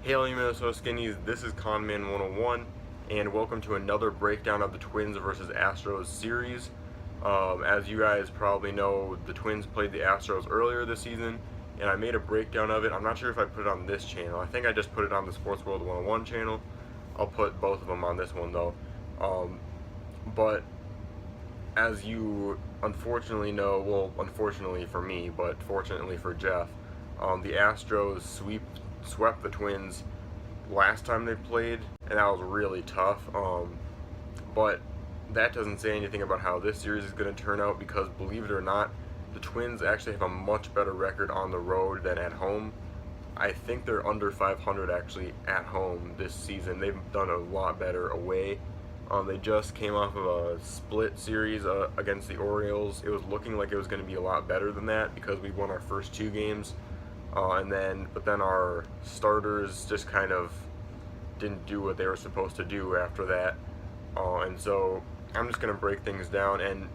Hail, Minnesota Skinnies, this is Conman 101, and welcome to another breakdown of the Twins versus Astros series. As you guys probably know, the Twins played the Astros earlier this season, and I made a breakdown of it. I'm not sure if I put it on this channel. I think I just put it on the Sports World 101 channel. I'll put both of them on this one, though. But as you unfortunately know, well, unfortunately for me, but fortunately for Jeff, the Astros swept the Twins last time they played, and that was really tough. But that doesn't say anything about how this series is going to turn out, because believe it or not, the Twins actually have a much better record on the road than at home. I think they're under 500 actually at home this season. They've done a lot better away. They just came off of a split series against the Orioles. It was looking like it was going to be a lot better than that because we won our first two games. But then our starters just kind of didn't do what they were supposed to do after that. And so I'm just going to break things down. And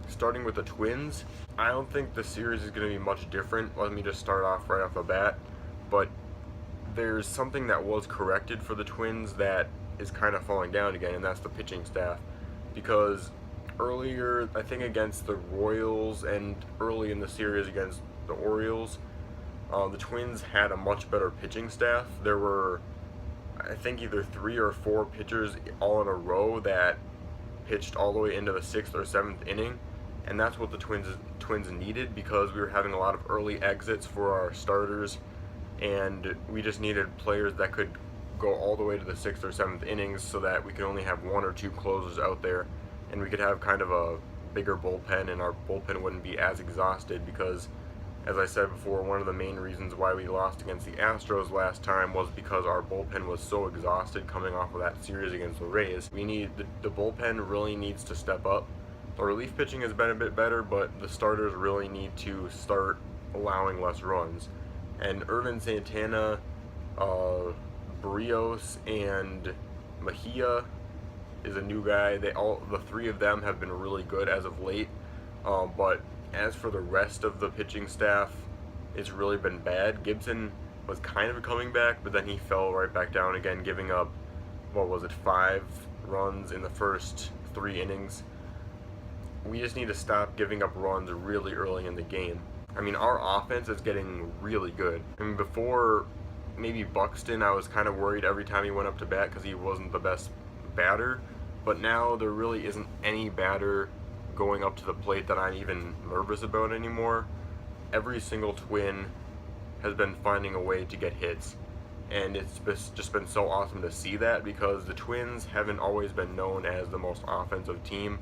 starting with the Twins, I don't think the series is going to be much different. Let me just start off right off the bat. But there's something that was corrected for the Twins that is kind of falling down again, and that's the pitching staff. Because earlier, I think against the Royals and early in the series against the Orioles, the Twins had a much better pitching staff. There were, I think, either 3 or 4 pitchers all in a row that pitched all the way into the 6th or 7th inning, and that's what the Twins needed, because we were having a lot of early exits for our starters, and we just needed players that could go all the way to the 6th or 7th innings so that we could only have 1 or 2 closers out there, and we could have kind of a bigger bullpen, and our bullpen wouldn't be as exhausted, because as I said before, one of the main reasons why we lost against the Astros last time was because our bullpen was so exhausted coming off of that series against the Rays. The bullpen really needs to step up. The relief pitching has been a bit better, but the starters really need to start allowing less runs. And Irvin Santana, Barrios, and Mejia is a new guy. The 3 of them have been really good as of late, but as for the rest of the pitching staff, it's really been bad. Gibson was kind of coming back, but then he fell right back down again, giving up, 5 runs in the first 3 innings. We just need to stop giving up runs really early in the game. I mean, our offense is getting really good. I mean, before maybe Buxton, I was kind of worried every time he went up to bat because he wasn't the best batter, but now there really isn't any batter going up to the plate that I'm even nervous about anymore. Every single Twin has been finding a way to get hits, and it's just been so awesome to see that, because the Twins haven't always been known as the most offensive team.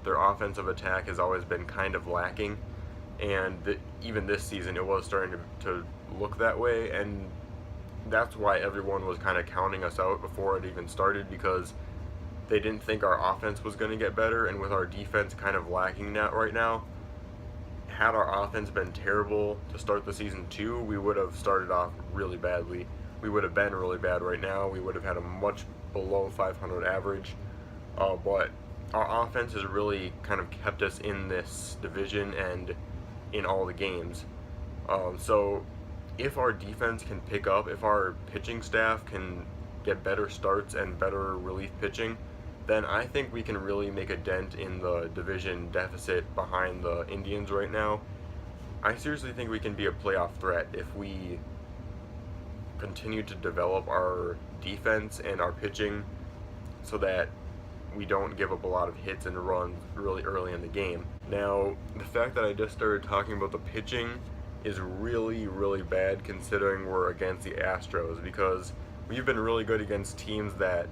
Their offensive attack has always been kind of lacking, and even this season it was starting to look that way, and that's why everyone was kind of counting us out before it even started, because they didn't think our offense was going to get better, and with our defense kind of lacking that right now, had our offense been terrible to start the season too, we would have started off really badly. We would have been really bad right now. We would have had a much below 500 average, but our offense has really kind of kept us in this division and in all the games. So if our defense can pick up, if our pitching staff can get better starts and better relief pitching, then I think we can really make a dent in the division deficit behind the Indians right now. I seriously think we can be a playoff threat if we continue to develop our defense and our pitching so that we don't give up a lot of hits and runs really early in the game. Now, the fact that I just started talking about the pitching is really, really bad considering we're against the Astros, because we've been really good against teams that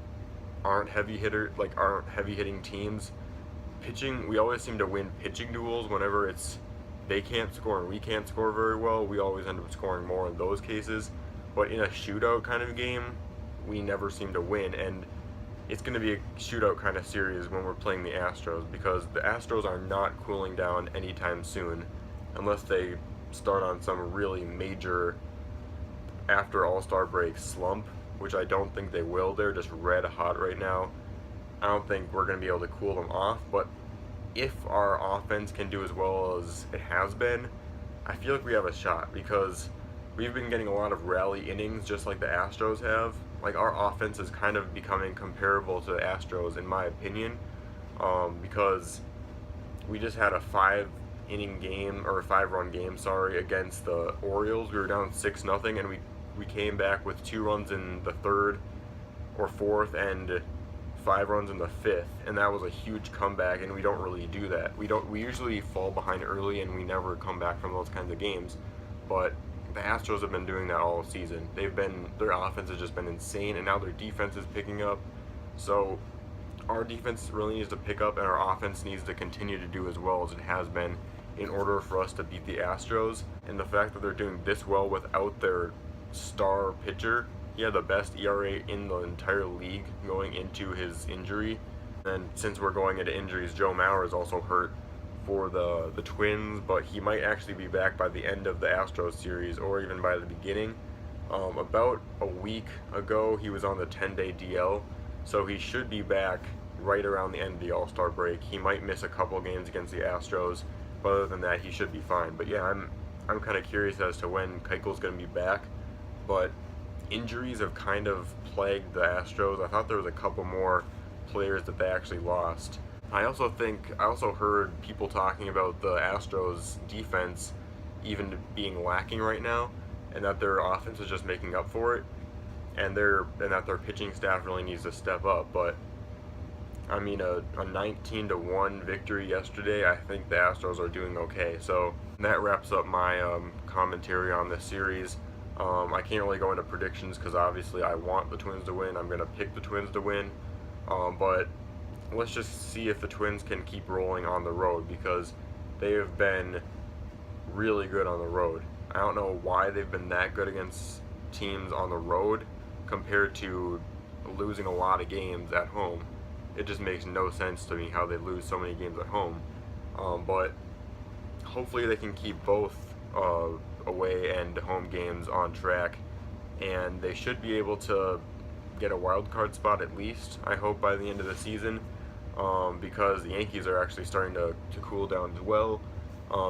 aren't heavy hitting teams. Pitching, we always seem to win pitching duels whenever they can't score and we can't score very well. We always end up scoring more in those cases. But in a shootout kind of game, we never seem to win, and it's going to be a shootout kind of series when we're playing the Astros, because the Astros are not cooling down anytime soon unless they start on some really major after All-Star break slump, which I don't think they will. They're just red hot right now. I don't think we're going to be able to cool them off, but if our offense can do as well as it has been, I feel like we have a shot, because we've been getting a lot of rally innings just like the Astros have. Like, our offense is kind of becoming comparable to the Astros, in my opinion, because we just had a 5 inning game, or a 5 run game, sorry, against the Orioles. We were down 6-0, and we came back with 2 runs in the third or fourth and 5 runs in the fifth, and that was a huge comeback. And we don't really do that. We usually fall behind early, and we never come back from those kinds of games. But the Astros have been doing that all season. Their offense has just been insane, and now their defense is picking up. So our defense really needs to pick up, and our offense needs to continue to do as well as it has been in order for us to beat the Astros. And the fact that they're doing this well without their star pitcher, he had the best ERA in the entire league going into his injury. And since we're going into injuries, Joe Mauer is also hurt for the Twins, but he might actually be back by the end of the Astros series, or even by the beginning. About a week ago, he was on the 10-day DL, so he should be back right around the end of the All-Star break. He might miss a couple games against the Astros, but other than that, he should be fine. But yeah, I'm kind of curious as to when Keuchel's going to be back, but injuries have kind of plagued the Astros. I thought there was a couple more players that they actually lost. I also heard people talking about the Astros defense even being lacking right now, and that their offense is just making up for it, and that their pitching staff really needs to step up. But I mean, a 19-1 victory yesterday, I think the Astros are doing okay. So that wraps up my commentary on this series. I can't really go into predictions because obviously I want the Twins to win. I'm going to pick the Twins to win, but let's just see if the Twins can keep rolling on the road, because they have been really good on the road. I don't know why they've been that good against teams on the road compared to losing a lot of games at home. It just makes no sense to me how they lose so many games at home. But hopefully they can keep both away and home games on track, and they should be able to get a wild card spot at least, I hope, by the end of the season, because the Yankees are actually starting to cool down as well.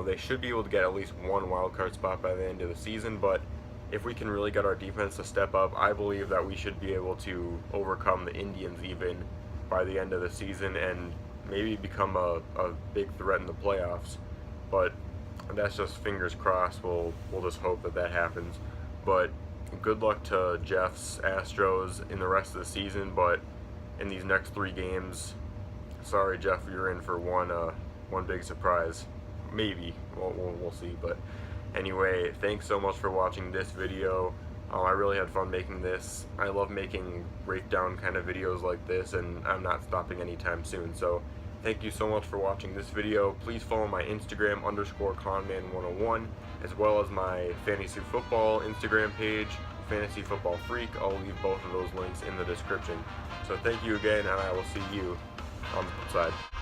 They should be able to get at least one wild card spot by the end of the season, but if we can really get our defense to step up, I believe that we should be able to overcome the Indians even by the end of the season and maybe become a big threat in the playoffs. But that's just fingers crossed. We'll just hope that happens. But good luck to Jeff's Astros in the rest of the season. But in these next 3 games, sorry Jeff, you're in for one big surprise. Maybe we'll see. But anyway, thanks so much for watching this video. I really had fun making this. I love making breakdown kind of videos like this, and I'm not stopping anytime soon. So thank you so much for watching this video. Please follow my Instagram _conman101, as well as my fantasy football Instagram page, Fantasy Football Freak. I'll leave both of those links in the description. So thank you again, and I will see you on the flip side.